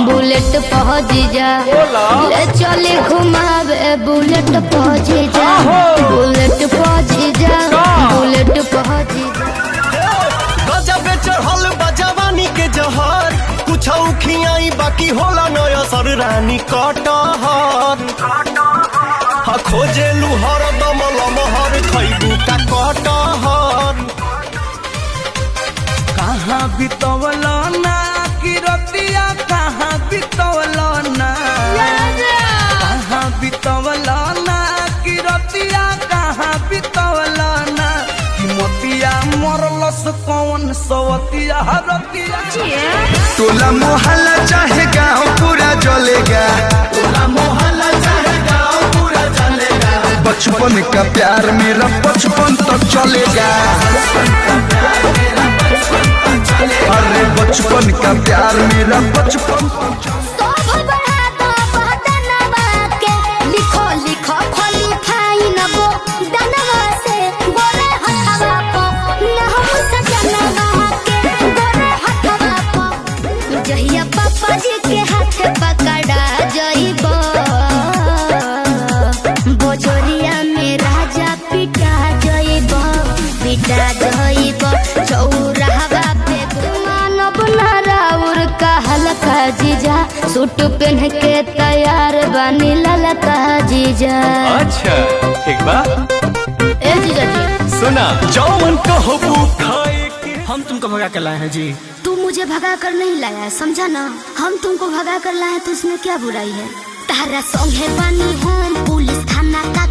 Bullet पहुँच जा ले चले घुमावे बुलेट पहुँच जा बुलेट पहुँच जा बुलेट पहुँच जा। गजब चढ़ल बजवानी के जहर कुछ खियाई बाकी होला नया सर रानी कटहर खोजेलू हर दम लमहर खैबू का कटहर। कहाँ बितवल ना कि रतिया कहाँ बितवल ना कहाँ बितवल ना कि रतिया कहाँ बितवल ना कि मोतिया मरलस कौन सवतिया रतिया। टोला मोहल्ला चाहे गाँव पूरा जलेगा टोला मोहल्ला चाहे गाँव पूरा जलेगा बचपन का प्यार मेरा बचपन तक चलेगा अरे बचपन का प्यार मेरा बचपन लिखो लिखो खोली फाइन बो दनवा से बोले हथवा को न हम सजनवा के बोले हथवा को जहिया पापा जी के हाथ पकड़ा जइबो बोजोरिया में राजा पिटा जइबो चौराहा पे मानव नाराउर का हल्का जीजा सूट पहन के तैयार बनी ललका जीजा। अच्छा ठीक बा ए जीजा जी सुना जौन कहबू खाए के हम तुमको भगा कर लाए हैं जी। तू मुझे भगा कर नहीं लाया है समझा ना हम तुमको भगा कर लाए तो इसमें क्या बुराई है। तारा संगे बनी हम पुलिस थाना का